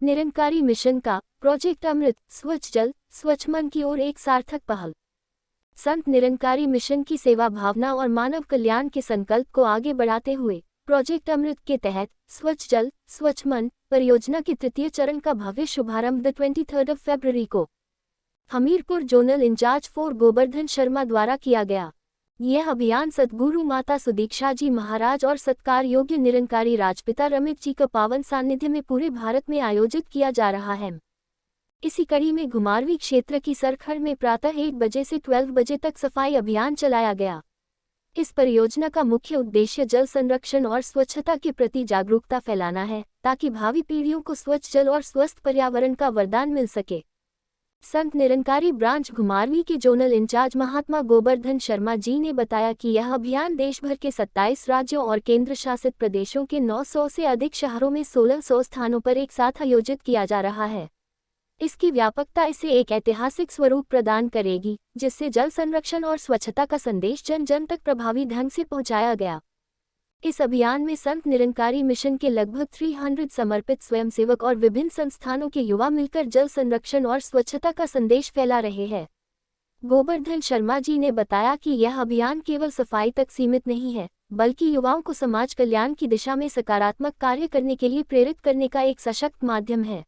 Nirankari mission का project अमृत स्वच्छ जल स्वच्छ मन की ओर एक सार्थक पहल। संत निरंकारी मिशन की सेवा भावना और मानव कल्याण के संकल्प को आगे बढ़ाते हुए प्रोजेक्ट अमृत के तहत स्वच्छ जल स्वच्छ मन परियोजना के तृतीय चरण का भव्य शुभारंभ 23 फरवरी को हमीरपुर जोनल इंचार्ज 4 गोवर्धन शर्मा द्वारा किया गया। यह अभियान सद्गुरु माता सुदीक्षा जी महाराज और सत्कार योग्य निरंकारी राजपिता रमित जी का पावन सानिध्य में पूरे भारत में आयोजित किया जा रहा है। इसी कड़ी में घुमारवीं क्षेत्र की सरखड़ में प्रातः 8 बजे से 12 बजे तक सफाई अभियान चलाया गया। इस परियोजना का मुख्य उद्देश्य जल संरक्षण और स्वच्छता के प्रति जागरूकता फैलाना है, ताकि भावी पीढ़ियों को स्वच्छ जल और स्वस्थ पर्यावरण का वरदान मिल सके। संत निरंकारी ब्रांच घुमारवीं के जोनल इंचार्ज महात्मा गोवर्धन शर्मा जी ने बताया कि यह अभियान देश भर के 27 राज्यों और केंद्र शासित प्रदेशों के 900 से अधिक शहरों में 1600 स्थानों पर एक साथ आयोजित किया जा रहा है। इसकी व्यापकता इसे एक ऐतिहासिक स्वरूप प्रदान करेगी, जिससे जल संरक्षण और स्वच्छता का संदेश जन जन तक प्रभावी ढंग से पहुंचाया गया। इस अभियान में संत निरंकारी मिशन के लगभग 300 समर्पित स्वयंसेवक और विभिन्न संस्थानों के युवा मिलकर जल संरक्षण और स्वच्छता का संदेश फैला रहे हैं। गोवर्धन शर्मा जी ने बताया कि यह अभियान केवल सफाई तक सीमित नहीं है, बल्कि युवाओं को समाज कल्याण की दिशा में सकारात्मक कार्य करने के लिए प्रेरित करने का एक सशक्त माध्यम है।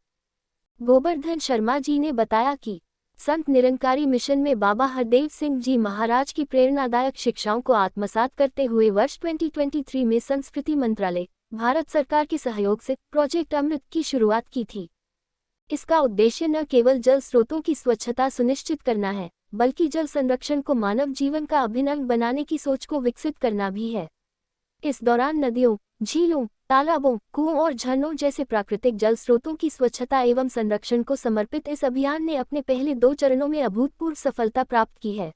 गोवर्धन शर्मा जी ने बताया कि संत निरंकारी मिशन में बाबा हरदेव सिंह जी महाराज की प्रेरणादायक शिक्षाओं को आत्मसात करते हुए वर्ष 2023 में संस्कृति मंत्रालय, भारत सरकार के सहयोग से प्रोजेक्ट अमृत की शुरुआत की थी। इसका उद्देश्य न केवल जल स्रोतों की स्वच्छता सुनिश्चित करना है, बल्कि जल संरक्षण को मानव जीवन का अभिन्न अंग बनाने की सोच को विकसित करना भी है। इस दौरान नदियों, झीलों, तालाबों, कुओं और झरनों जैसे प्राकृतिक जल स्रोतों की स्वच्छता एवं संरक्षण को समर्पित इस अभियान ने अपने पहले 2 चरणों में अभूतपूर्व सफलता प्राप्त की है।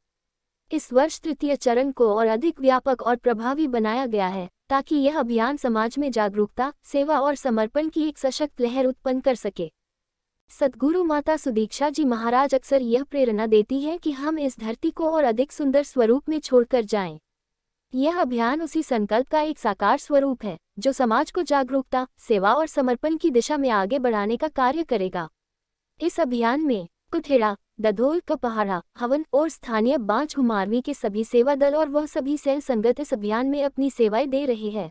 इस वर्ष तृतीय चरण को और अधिक व्यापक और प्रभावी बनाया गया है, ताकि यह अभियान समाज में जागरूकता, सेवा और समर्पण की एक सशक्त लहर उत्पन्न कर सके। सद्गुरु माता सुदीक्षा जी महाराज अक्सर यह प्रेरणा देती है कि हम इस धरती को और अधिक सुंदर स्वरूप में छोड़कर जाएं। यह अभियान उसी संकल्प का एक साकार स्वरूप है, जो समाज को जागरूकता, सेवा और समर्पण की दिशा में आगे बढ़ाने का कार्य करेगा। इस अभियान में कुठेड़ा, दधोल, कपहाड़ा, हवन और स्थानीय बांच घुमारवीं के सभी सेवा दल और वह सभी सेल संगत इस अभियान में अपनी सेवाएं दे रहे हैं।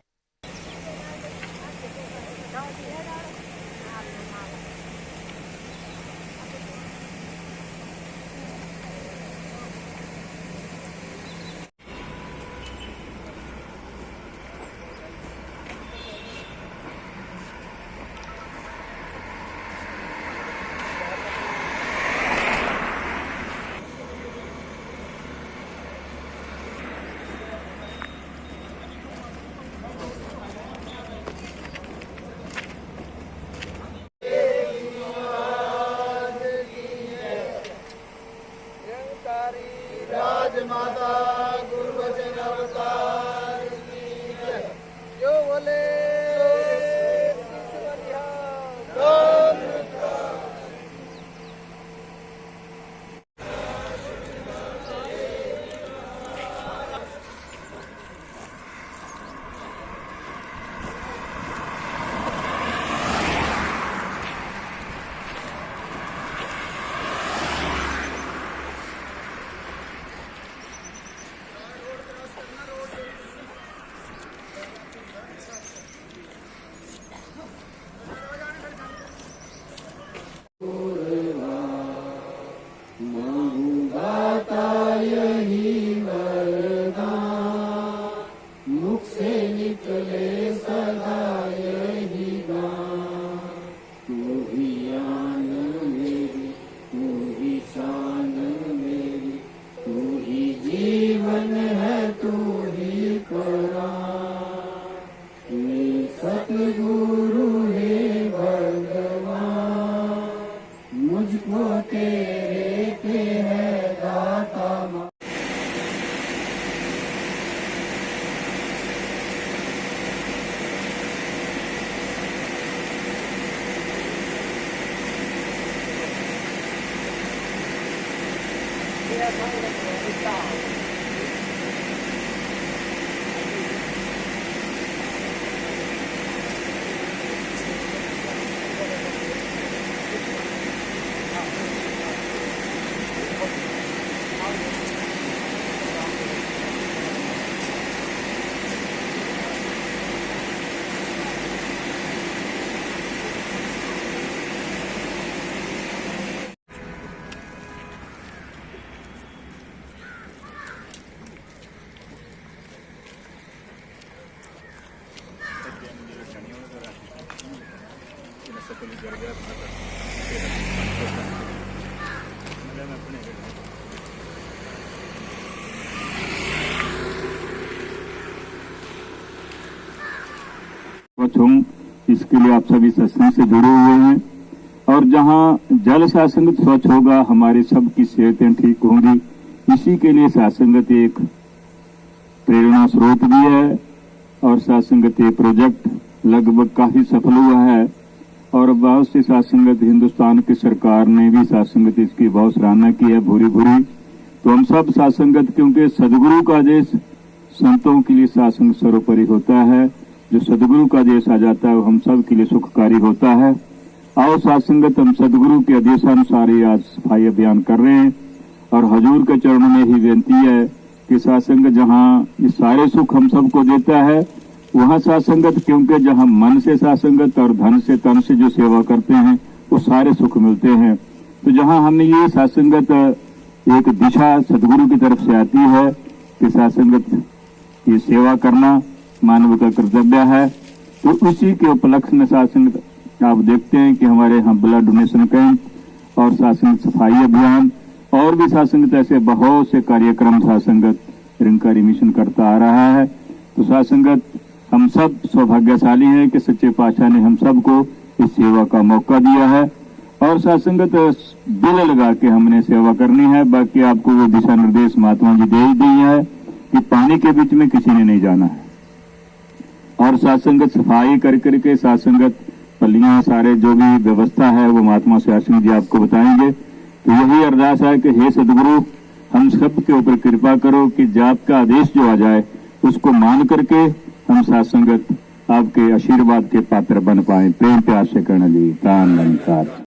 राजमाता गुरु वचन अवतार की जय। जो बोले मुख से निकले सदा यही गान। तू ही आन मेरी, तू ही शान मेरी, तू ही जीवन है, तू ही प्राण। हे सतगुरु हे भगवान, मुझको तेरे पे है दाता। स्वच्छ हूँ, इसके लिए आप सभी सत्संग से जुड़े हुए हैं। और जहाँ जल सासंगत स्वच्छ होगा, हमारी सबकी सेहतें ठीक होंगी। इसी के लिए सासंगत एक प्रेरणा स्रोत भी है और सासंगत ये प्रोजेक्ट लगभग काफी सफल हुआ है और बहुत सी सासंगत हिंदुस्तान की सरकार ने भी सासंगत इसकी बहुत सराहना की है भूरी भूरी। तो हम सब सासंगत, क्योंकि सदगुरु का आदेश संतों के लिए सासंग सर्वोपरि होता है, जो सदगुरु का आदेश आ जाता है वो हम सब के लिए सुखकारी होता है। आओ सासंगत, हम सदगुरु के आदेशानुसार ही आज सफाई अभियान कर रहे हैं और हजूर के चरणों में ही विनती है कि सासंगत जहाँ ये सारे सुख हम सबको देता है वहाँ सासंगत, क्योंकि जहाँ मन से सासंगत और धन से तन से जो सेवा करते हैं वो सारे सुख मिलते हैं। तो जहाँ हमें ये सासंगत एक दिशा सदगुरु की तरफ से आती है कि सासंगत की सेवा करना मानव का कर्तव्य है, तो उसी के उपलक्ष्य में सासंगत आप देखते हैं कि हमारे यहाँ ब्लड डोनेशन कैंप और सासंगत सफाई अभियान और भी सासंगत ऐसे बहुत से कार्यक्रम सासंगत निरंकारी मिशन करता आ रहा है। तो सासंगत हम सब सौभाग्यशाली हैं कि सच्चे पातशाह ने हम सबको इस सेवा का मौका दिया है और सासंगत दिल लगा के हमने सेवा करनी है। बाकी आपको वो दिशा निर्देश महात्मा जी दे ही दी है कि पानी के बीच में किसी ने नहीं जाना है और सासंगत सफाई कर करके सासंगत पल्लियां सारे जो भी व्यवस्था है वो महात्मा शासन जी आपको बताएंगे। तो यही अरदास है कि हे सदगुरु, हम सब के ऊपर कृपा करो कि जाप का आदेश जो आ जाए उसको मान करके हम सासंगत आपके आशीर्वाद के पात्र बन पाए। प्रेम प्यार से कहना जी, प्राण नमस्कार।